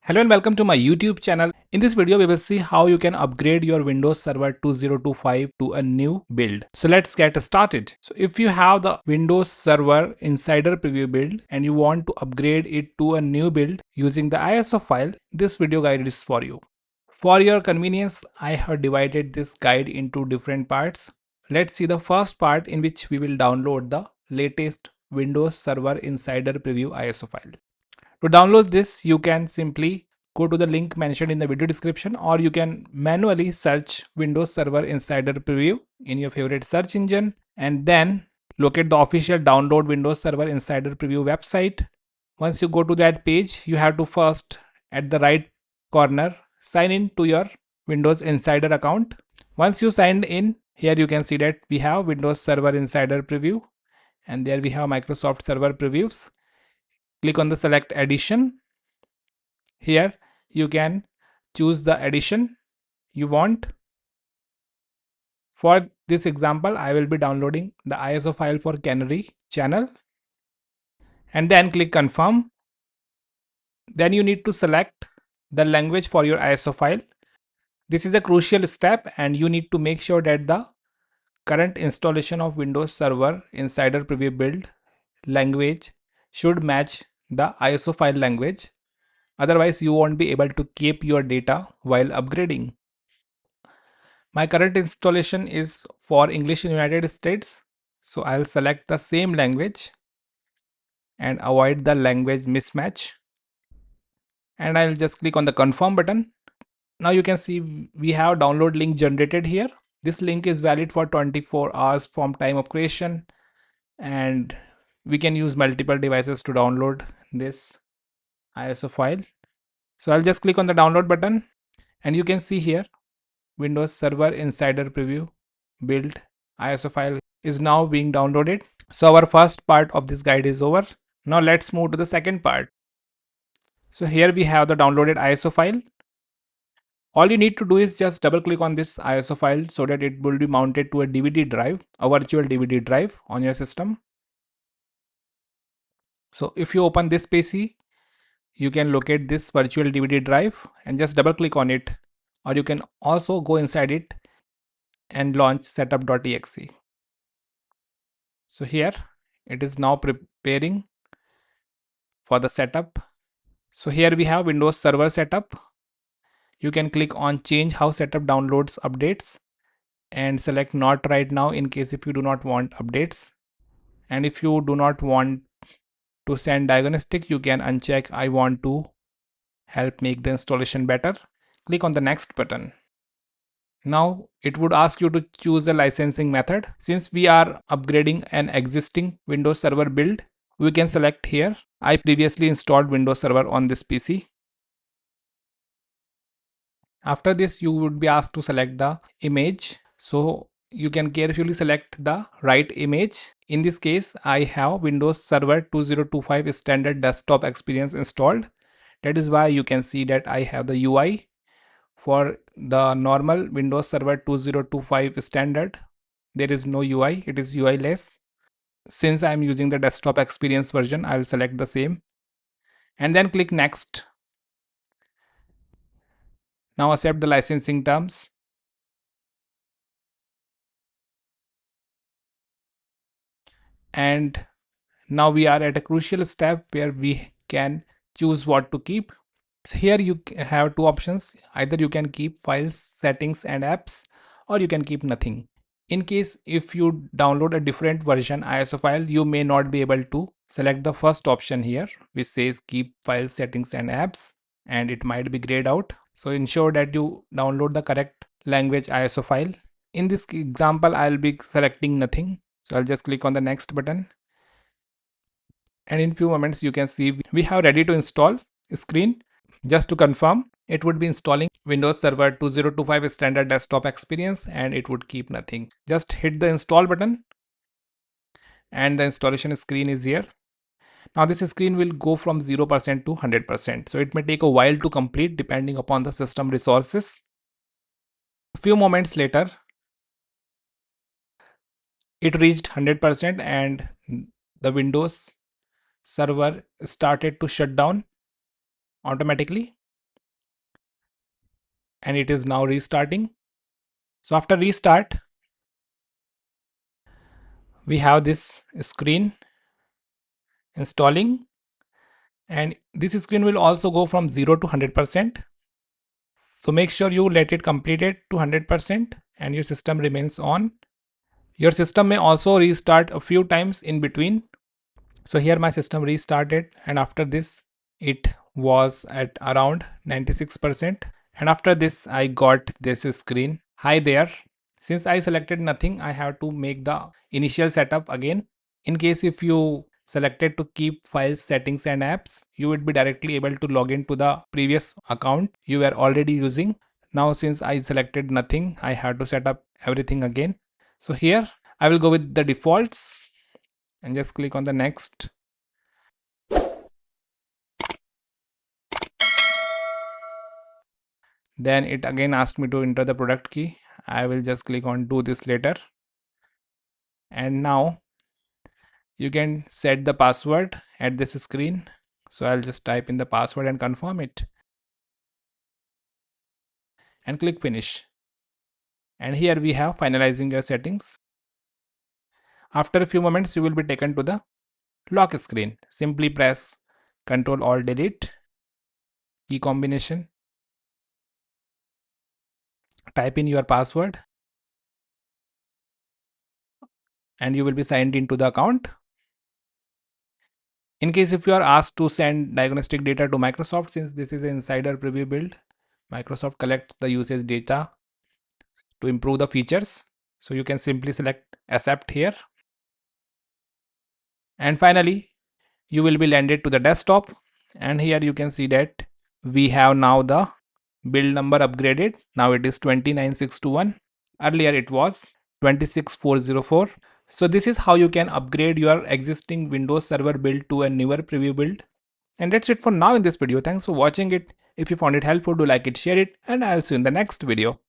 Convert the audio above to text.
Hello and welcome to my YouTube channel. In this video, we will see how you can upgrade your Windows Server 2025 to a new build. So let's get started. So if you have the Windows Server Insider Preview build and you want to upgrade it to a new build using the ISO file, this video guide is for you. For your convenience, I have divided this guide into different parts. Let's see the first part in which we will download the latest Windows Server Insider Preview ISO file. To download this, you can simply go to the link mentioned in the video description, or you can manually search Windows Server Insider Preview in your favorite search engine and then locate the official download Windows Server Insider Preview website. Once you go to that page, you have to first at the right corner sign in to your Windows Insider account. Once you signed in, here you can see that we have Windows Server Insider Preview and there we have Microsoft Server Previews. Click on the select edition. Here you can choose the edition you want. For this example, I will be downloading the ISO file for Canary channel and then click confirm. Then you need to select the language for your ISO file. This is a crucial step and you need to make sure that the current installation of Windows Server Insider Preview build language should match the ISO file language. Otherwise, you won't be able to keep your data while upgrading. My current installation is for English in United States. So I'll select the same language and avoid the language mismatch. And I'll just click on the confirm button. Now you can see we have download link generated here. This link is valid for 24 hours from time of creation. And we can use multiple devices to download this ISO file. So I'll just click on the download button and you can see here Windows Server Insider Preview build ISO file is now being downloaded. So our first part of this guide is over. Now let's move to the second part. So here we have the downloaded ISO file. All you need to do is just double click on this ISO file so that it will be mounted to a DVD drive, a virtual DVD drive on your system. So if you open this PC, you can locate this virtual DVD drive and just double click on it, or you can also go inside it and launch setup.exe. So here it is now preparing for the setup. So here we have Windows Server setup. You can click on change how setup downloads updates and select not right now in case if you do not want updates. And if you do not want to send diagnostic, you can uncheck I want to help make the installation better. Click on the next button. Now it would ask you to choose a licensing method. Since we are upgrading an existing Windows Server build, we can select here. I previously installed Windows Server on this PC. After this, you would be asked to select the image. So you can carefully select the right image. In this case, I have Windows Server 2025 standard desktop experience installed. That is why you can see that I have the UI. For the normal Windows Server 2025 standard, there is no UI, it is UI less. Since I am using the desktop experience version, I'll select the same and then click next. Now accept the licensing terms. And now we are at a crucial step where we can choose what to keep. So here you have two options. Either you can keep files, settings and apps, or you can keep nothing. In case if you download a different version ISO file, you may not be able to select the first option here, which says keep files, settings and apps, and it might be grayed out. So ensure that you download the correct language ISO file. In this example, I'll be selecting nothing. So I'll just click on the next button. And in few moments, you can see we have ready to install screen. Just to confirm, it would be installing Windows Server 2025 standard desktop experience and it would keep nothing. Just hit the install button and the installation screen is here. Now this screen will go from 0% to 100%. So it may take a while to complete depending upon the system resources. A few moments later, it reached 100% and the Windows Server started to shut down automatically. and it is now restarting. So after restart, we have this screen installing, and this screen will also go from 0 to 100%. So make sure you let it complete it to 100% and your system remains on. Your system may also restart a few times in between. So here my system restarted, and after this it was at around 96%, and after this I got this screen. Hi there. Since I selected nothing, I have to make the initial setup again. In case if you selected to keep files, settings and apps, you would be directly able to log into the previous account you were already using. Now since I selected nothing, I have to set up everything again. So here I will go with the defaults and just click on the next. Then it again asked me to enter the product key. I will just click on do this later. And now you can set the password at this screen. So I'll just type in the password and confirm it and click finish. And here we have finalizing your settings. After a few moments, you will be taken to the lock screen. Simply press Ctrl Alt Delete, key combination, type in your password, and you will be signed into the account. In case if you are asked to send diagnostic data to Microsoft, since this is an insider preview build, Microsoft collects the usage data to improve the features. So you can simply select accept here. And finally, you will be landed to the desktop, and here you can see that we have now the build number upgraded. Now it is 29621. Earlier it was 26404. So this is how you can upgrade your existing Windows Server build to a newer preview build. And that's it for now in this video. Thanks for watching it. If you found it helpful, do like it, share it, and I'll see you in the next video.